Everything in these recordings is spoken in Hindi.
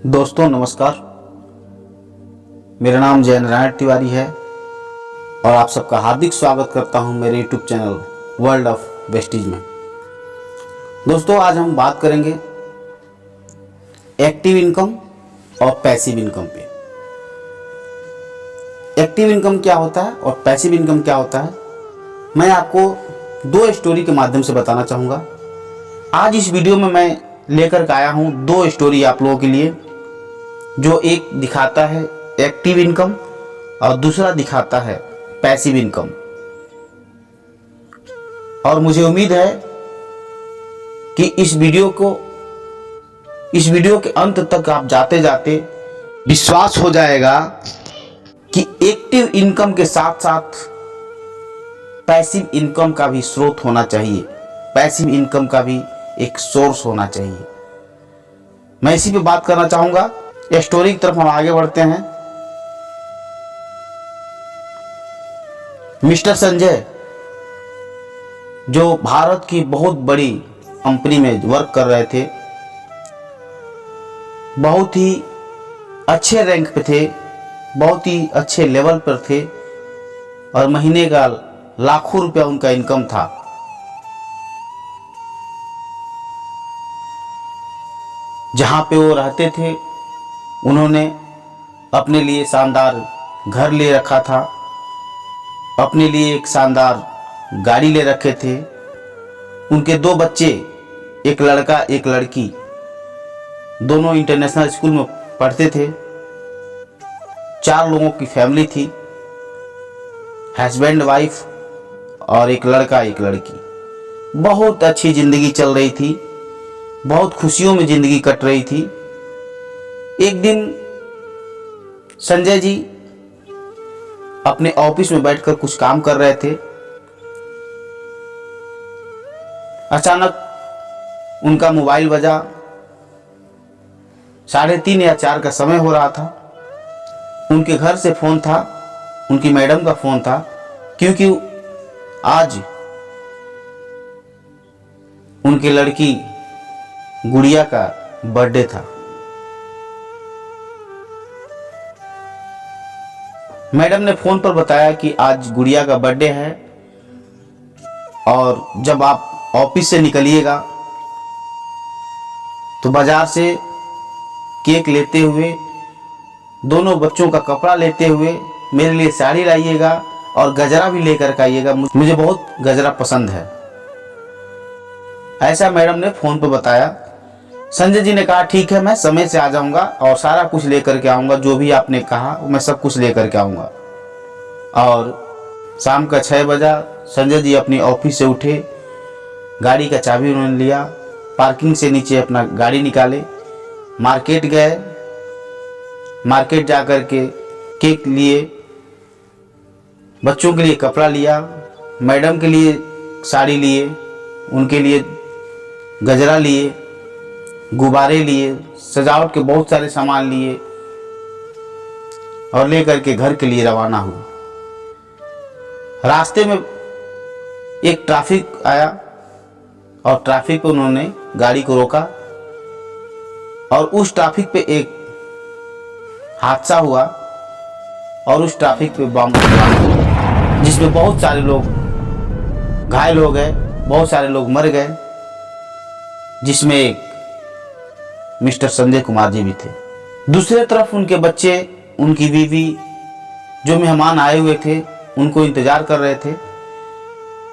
दोस्तों नमस्कार। मेरा नाम जय नारायण तिवारी है और आप सबका हार्दिक स्वागत करता हूं मेरे YouTube channel world of Vestige में। दोस्तों आज हम बात करेंगे एक्टिव इनकम और पैसिव इनकम पे। एक्टिव इनकम क्या होता है और पैसिव इनकम क्या होता है, मैं आपको दो स्टोरी के माध्यम से बताना चाहूँगा। आज इस वीडियो में मैं लेकर के आया हूँ दो स्टोरी आप लोगों के लिए, जो एक दिखाता है एक्टिव इनकम और दूसरा दिखाता है पैसिव इनकम। और मुझे उम्मीद है कि इस वीडियो के अंत तक आप जाते जाते विश्वास हो जाएगा कि एक्टिव इनकम के साथ साथ पैसिव इनकम का भी स्रोत होना चाहिए, पैसिव इनकम का भी एक सोर्स होना चाहिए। मैं इसी पे बात करना चाहूंगा। स्टोरी की तरफ हम आगे बढ़ते हैं। मिस्टर संजय जो भारत की बहुत बड़ी कंपनी में वर्क कर रहे थे, बहुत ही अच्छे रैंक पे थे, बहुत ही अच्छे लेवल पर थे और महीने का लाखों रुपया उनका इनकम था। जहां पे वो रहते थे उन्होंने अपने लिए शानदार घर ले रखा था, अपने लिए एक शानदार गाड़ी ले रखे थे। उनके दो बच्चे, एक लड़का एक लड़की, दोनों इंटरनेशनल स्कूल में पढ़ते थे। 4 लोगों की फैमिली थी, हस्बैंड वाइफ और एक लड़का एक लड़की। बहुत अच्छी ज़िंदगी चल रही थी, बहुत खुशियों में ज़िंदगी कट रही थी। एक दिन संजय जी अपने ऑफिस में बैठकर कुछ काम कर रहे थे। अचानक उनका मोबाइल बजा। 3:30 या 4 का समय हो रहा था। उनके घर से फ़ोन था, उनकी मैडम का फ़ोन था, क्योंकि आज उनकी लड़की गुड़िया का बर्थडे था। मैडम ने फ़ोन पर बताया कि आज गुड़िया का बर्थडे है और जब आप ऑफिस से निकलिएगा तो बाज़ार से केक लेते हुए, दोनों बच्चों का कपड़ा लेते हुए मेरे लिए साड़ी लाइएगा और गजरा भी लेकर के आइएगा, मुझे बहुत गजरा पसंद है। ऐसा मैडम ने फ़ोन पर बताया। संजय जी ने कहा ठीक है, मैं समय से आ जाऊंगा और सारा कुछ लेकर के आऊंगा, जो भी आपने कहा मैं सब कुछ लेकर के आऊंगा। और शाम का 6 बजा संजय जी अपनी ऑफिस से उठे, गाड़ी का चाबी उन्होंने लिया, पार्किंग से नीचे अपना गाड़ी निकाले, मार्केट गए। मार्केट जा कर के केक लिए, बच्चों के लिए कपड़ा लिया, मैडम के लिए साड़ी लिए, उनके लिए गजरा लिए, गुब्बारे लिए, सजावट के बहुत सारे सामान लिए और लेकर के घर के लिए रवाना हुए। रास्ते में एक ट्रैफिक आया और ट्रैफिक पे उन्होंने गाड़ी को रोका और उस ट्रैफिक पे एक हादसा हुआ और उस ट्रैफिक पे बम फटा, जिसमें बहुत सारे लोग घायल हो गए, बहुत सारे लोग मर गए, जिसमें एक मिस्टर संजय कुमार जी भी थे। दूसरी तरफ उनके बच्चे, उनकी बीवी, जो मेहमान आए हुए थे, उनको इंतजार कर रहे थे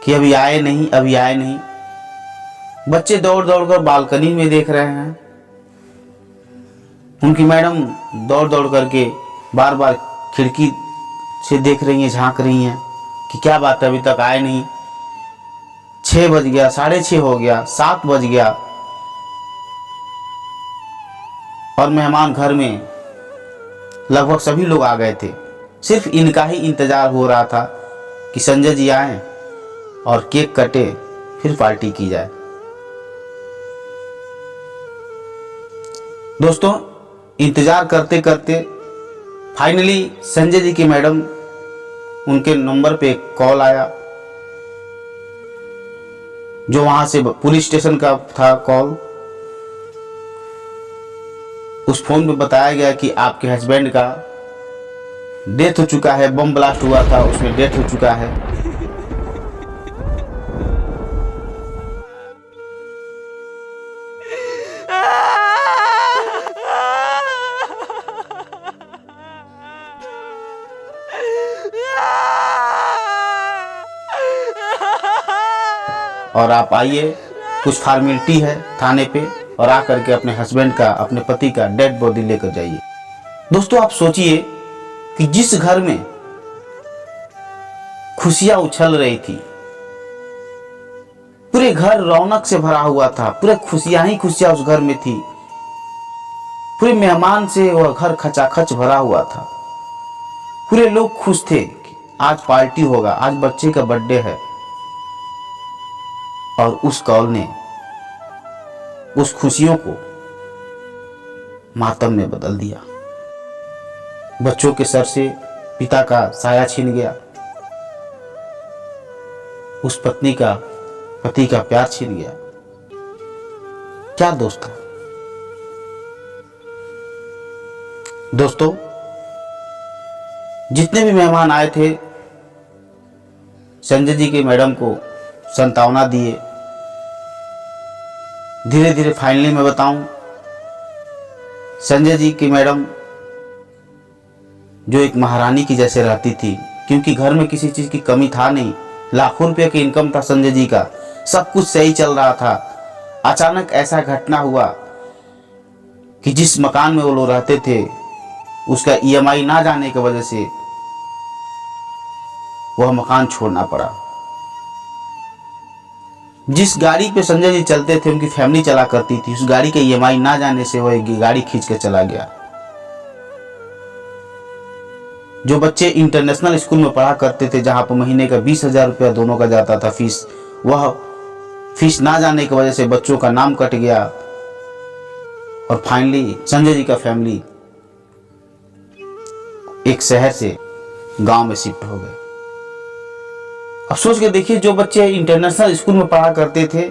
कि अभी आए नहीं, अभी आए नहीं। बच्चे दौड़ दौड़ कर बालकनी में देख रहे हैं। उनकी मैडम दौड़ दौड़ करके बार बार खिड़की से देख रही हैं, झांक रही हैं कि क्या बात है, अभी तक आए नहीं। 6 बज गया, 6:30 हो गया, 7 बज गया और मेहमान घर में लगभग सभी लोग आ गए थे। सिर्फ इनका ही इंतजार हो रहा था कि संजय जी आए और केक कटे, फिर पार्टी की जाए। दोस्तों इंतजार करते करते फाइनली संजय जी की मैडम, उनके नंबर पे एक कॉल आया, जो वहां से पुलिस स्टेशन का था कॉल। उस फोन पे बताया गया कि आपके हस्बैंड का डेथ हो चुका है, बम ब्लास्ट हुआ था, उसमें डेथ हो चुका है। और आप आइए, कुछ फॉर्मेलिटी है थाने पे, और आकर के अपने हस्बैंड का, अपने पति का डेड बॉडी लेकर जाइए। दोस्तों आप सोचिए कि जिस घर में खुशियां उछल रही थी, पूरे घर रौनक से भरा हुआ था, पूरे खुशियां ही खुशियां उस घर में थी, पूरे मेहमान से वह घर खचाखच भरा हुआ था, पूरे लोग खुश थे कि आज पार्टी होगा, आज बच्चे का बर्थडे है, और उस कॉल ने उस खुशियों को मातम में बदल दिया। बच्चों के सर से पिता का साया छीन गया, उस पत्नी का, पति का प्यार छीन गया। क्या दोस्त था? दोस्तों जितने भी मेहमान आए थे, संजय जी के मैडम को सांत्वना दिए। धीरे धीरे फाइनली मैं बताऊं, संजय जी की मैडम जो एक महारानी की जैसे रहती थी, क्योंकि घर में किसी चीज की कमी था नहीं, लाखों रुपए की इनकम था संजय जी का, सब कुछ सही चल रहा था। अचानक ऐसा घटना हुआ कि जिस मकान में वो लोग रहते थे, उसका ईएमआई ना जाने की वजह से वह मकान छोड़ना पड़ा। जिस गाड़ी पे संजय जी चलते थे, उनकी फैमिली चला करती थी, उस गाड़ी के ईएमआई ना जाने से वह गाड़ी खींच के चला गया। जो बच्चे इंटरनेशनल स्कूल में पढ़ा करते थे, जहां पर महीने का 20,000 रुपया दोनों का जाता था फीस, वह फीस ना जाने की वजह से बच्चों का नाम कट गया। और फाइनली संजय जी का फैमिली एक शहर से गांव में शिफ्ट हो गए। अब सोच के देखिए, जो बच्चे इंटरनेशनल स्कूल में पढ़ा करते थे,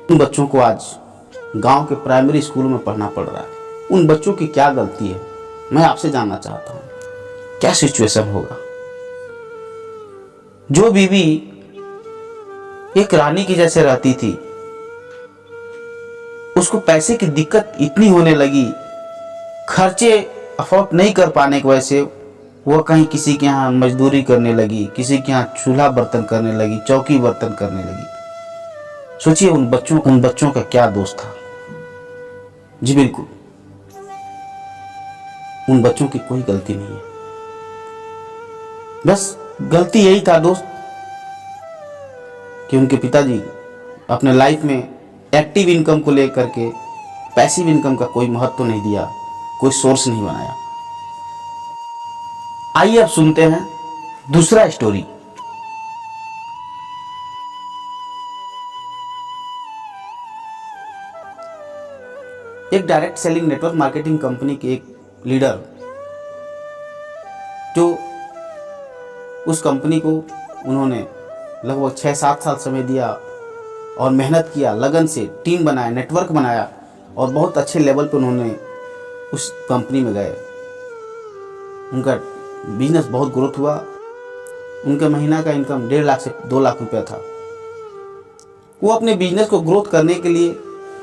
उन बच्चों को आज गांव के प्राइमरी स्कूल में पढ़ना पड़ रहा है। उन बच्चों की क्या गलती है, मैं आपसे जानना चाहता हूं, क्या सिचुएशन होगा। जो बीवी एक रानी की जैसे रहती थी, उसको पैसे की दिक्कत इतनी होने लगी, खर्चे अफोर्ड नहीं कर पाने की वजह से वह कहीं किसी के यहाँ मजदूरी करने लगी, किसी के यहाँ चूल्हा बर्तन करने लगी, चौकी बर्तन करने लगी। सोचिए उन बच्चों का क्या दोष था। जी बिल्कुल, उन बच्चों की कोई गलती नहीं है, बस गलती यही था दोस्त कि उनके पिताजी अपने लाइफ में एक्टिव इनकम को लेकर के पैसिव इनकम का कोई महत्व नहीं दिया, कोई सोर्स नहीं बनाया। आइए अब सुनते हैं दूसरा स्टोरी। एक direct selling network marketing company के एक लीडर, जो उस कंपनी को उन्होंने लगभग 6-7 साल समय दिया और मेहनत किया, लगन से टीम बनाया, नेटवर्क बनाया, और बहुत अच्छे लेवल पर उन्होंने उस कंपनी में गए। उनका बिजनेस बहुत ग्रोथ हुआ। उनके महीना का इनकम 1.5 लाख से 2 लाख रुपया था। वो अपने बिजनेस को ग्रोथ करने के लिए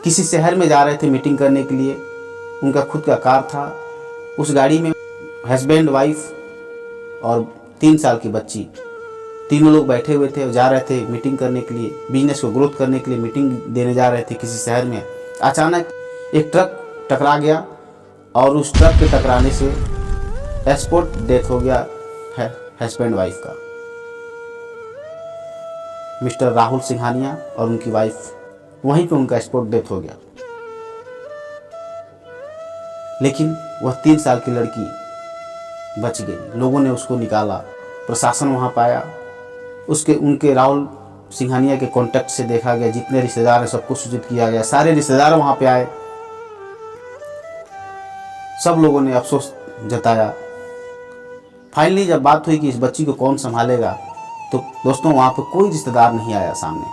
किसी शहर में जा रहे थे मीटिंग करने के लिए। उनका खुद का कार था। उस गाड़ी में हस्बैंड, वाइफ और 3 साल की बच्ची, तीनों लोग बैठे हुए थे और जा रहे थे मीटिंग करने के लिए, बिजनेस को ग्रोथ करने के लिए मीटिंग देने जा रहे थे किसी शहर में। अचानक एक ट्रक टकरा गया और उस ट्रक के टकराने से स्पॉट डेथ हो गया है हस्बैंड वाइफ का, मिस्टर राहुल सिंघानिया और उनकी वाइफ। वहीं पे उनका स्पॉट डेथ हो गया। लेकिन वह 3 साल की लड़की बच गई। लोगों ने उसको निकाला, प्रशासन वहां पाया। उनके राहुल सिंघानिया के कॉन्टेक्ट से देखा गया, जितने रिश्तेदार हैं सबको सूचित किया गया। सारे रिश्तेदार वहां पे आए। सब लोगों ने अफसोस जताया। फाइनली जब बात हुई कि इस बच्ची को कौन संभालेगा, तो दोस्तों वहां पर कोई रिश्तेदार नहीं आया सामने।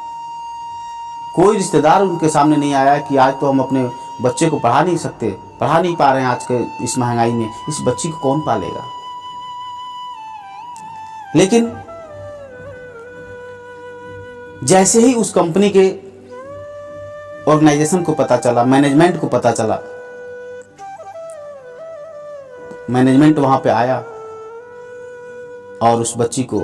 कोई रिश्तेदार उनके सामने नहीं आया कि आज तो हम अपने बच्चे को पढ़ा नहीं सकते, पढ़ा नहीं पा रहे हैं आज के इस महंगाई में, इस बच्ची को कौन पालेगा। लेकिन जैसे ही उस कंपनी के ऑर्गेनाइजेशन को पता चला, मैनेजमेंट को पता चला, मैनेजमेंट वहां पे आया और उस बच्ची को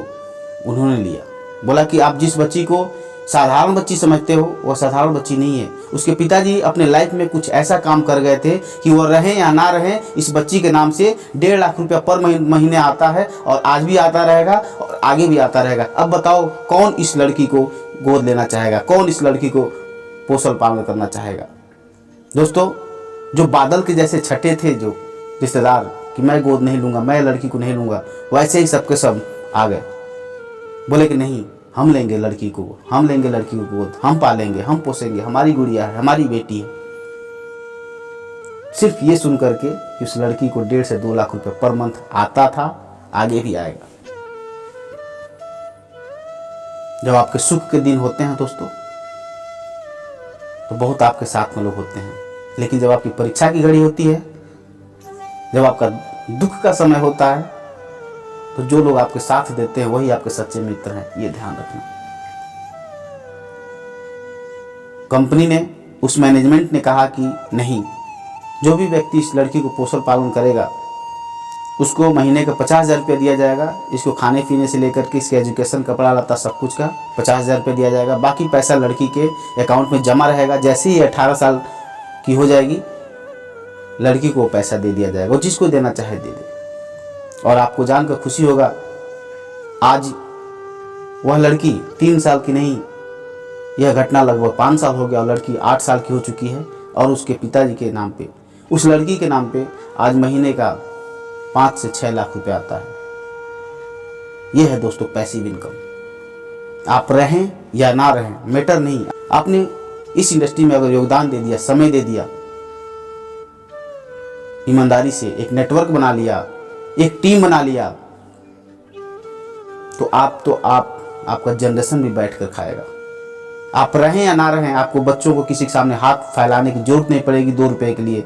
उन्होंने लिया। बोला कि आप जिस बच्ची को साधारण बच्ची समझते हो वो साधारण बच्ची नहीं है। उसके पिताजी अपने लाइफ में कुछ ऐसा काम कर गए थे कि वो रहें या ना रहें, इस बच्ची के नाम से 1.5 लाख रुपया पर महीने आता है और आज भी आता रहेगा और आगे भी आता रहेगा। अब बताओ कौन इस लड़की को गोद लेना चाहेगा, कौन इस लड़की को पोषण पालन करना चाहेगा। दोस्तों, जो बादल के जैसे छठे थे जो रिश्तेदार कि मैं गोद नहीं लूँगा, मैं लड़की को नहीं लूँगा, वैसे ही सबके सब आ गए। बोले कि नहीं, हम लेंगे लड़की को, हम लेंगे लड़की को गोद, हम पालेंगे, हम पोसेंगे, हमारी गुड़िया है, हमारी बेटी है। सिर्फ ये सुन करके कि उस लड़की को 1.5 से 2 लाख रुपए पर मंथ आता था, आगे भी आएगा। जब आपके सुख के दिन होते हैं दोस्तों तो बहुत आपके साथ में लोग होते हैं, लेकिन जब आपकी परीक्षा की घड़ी होती है, जब आपका दुख का समय होता है, तो जो लोग आपके साथ देते हैं वही आपके सच्चे मित्र हैं, ये ध्यान रखना। कंपनी ने, उस मैनेजमेंट ने कहा कि नहीं, जो भी व्यक्ति इस लड़की को पोषण पालन करेगा उसको महीने का 50,000 रुपया दिया जाएगा। इसको खाने पीने से लेकर के इसके एजुकेशन, कपड़ा लत्ता सब कुछ का 50,000 रुपया दिया जाएगा। बाकी पैसा लड़की के अकाउंट में जमा रहेगा। जैसे ही 18 साल की हो जाएगी लड़की को पैसा दे दिया जाएगा, वो जिसको देना चाहे दे दे। और आपको जानकर खुशी होगा, आज वह लड़की 3 साल की नहीं, यह घटना लगभग 5 साल हो गया और लड़की 8 साल की हो चुकी है और उसके पिताजी के नाम पे, उस लड़की के नाम पे आज महीने का 5 से 6 लाख रुपए आता है। यह है दोस्तों पैसिव इनकम। आप रहें या ना रहें मैटर नहीं, आपने इस इंडस्ट्री में अगर योगदान दे दिया, समय दे दिया, ईमानदारी से एक नेटवर्क बना लिया, एक टीम बना लिया, तो आपका जनरेशन भी बैठ कर खाएगा। आप रहें या ना रहें, आपको बच्चों को किसी के सामने हाथ फैलाने की जरूरत नहीं पड़ेगी 2 रुपए के लिए।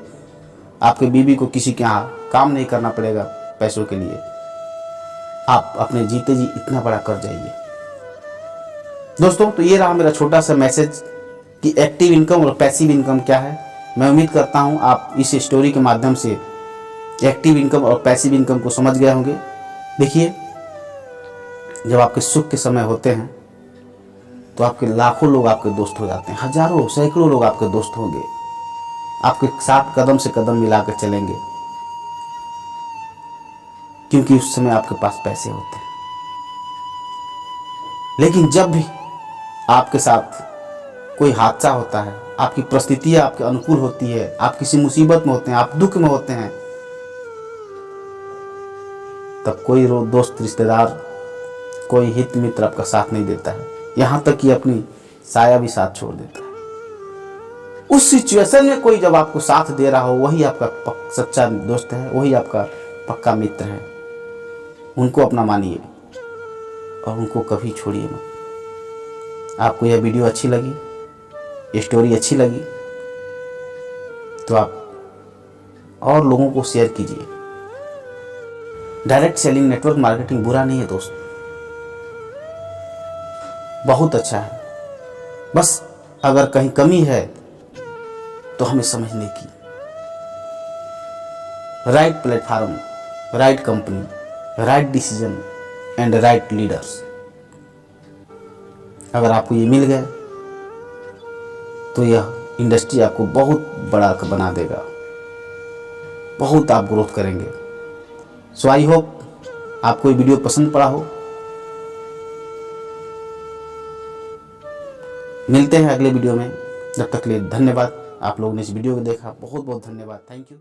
आपके बीवी को किसी के यहाँ काम नहीं करना पड़ेगा पैसों के लिए। आप अपने जीते जी इतना बड़ा कर जाइए। दोस्तों, तो ये रहा मेरा छोटा सा मैसेज कि एक्टिव इनकम और पैसिव इनकम क्या है। मैं उम्मीद करता हूँ आप इस स्टोरी के माध्यम से एक्टिव इनकम और पैसिव इनकम को समझ गए होंगे। देखिए, जब आपके सुख के समय होते हैं तो आपके लाखों लोग आपके दोस्त हो जाते हैं, हजारों सैकड़ों लोग आपके दोस्त होंगे, आपके साथ कदम से कदम मिलाकर चलेंगे, क्योंकि उस समय आपके पास पैसे होते हैं। लेकिन जब भी आपके साथ कोई हादसा होता है, आपकी परिस्थितियां आपके अनुकूल होती है, आप किसी मुसीबत में होते हैं, आप दुख में होते हैं, तब कोई दोस्त, रिश्तेदार, कोई हित मित्र आपका साथ नहीं देता है। यहां तक कि अपनी साया भी साथ छोड़ देता है। उस सिचुएशन में कोई जब आपको साथ दे रहा हो, वही आपका सच्चा दोस्त है, वही आपका पक्का मित्र है। उनको अपना मानिए और उनको कभी छोड़िए मत। आपको यह वीडियो अच्छी लगी, ये स्टोरी अच्छी लगी, तो आप और लोगों को शेयर कीजिए। डायरेक्ट सेलिंग, नेटवर्क मार्केटिंग बुरा नहीं है दोस्त, बहुत अच्छा है। बस अगर कहीं कमी है तो हमें समझने की। Right platform, right company, right decision and right leaders, अगर आपको ये मिल गए तो यह इंडस्ट्री आपको बहुत बड़ा बना देगा, बहुत आप ग्रोथ करेंगे। सो आई होप आपको ये वीडियो पसंद पड़ा हो। मिलते हैं अगले वीडियो में, जब तक के लिए धन्यवाद। आप लोगों ने इस वीडियो को देखा, बहुत बहुत धन्यवाद, थैंक यू।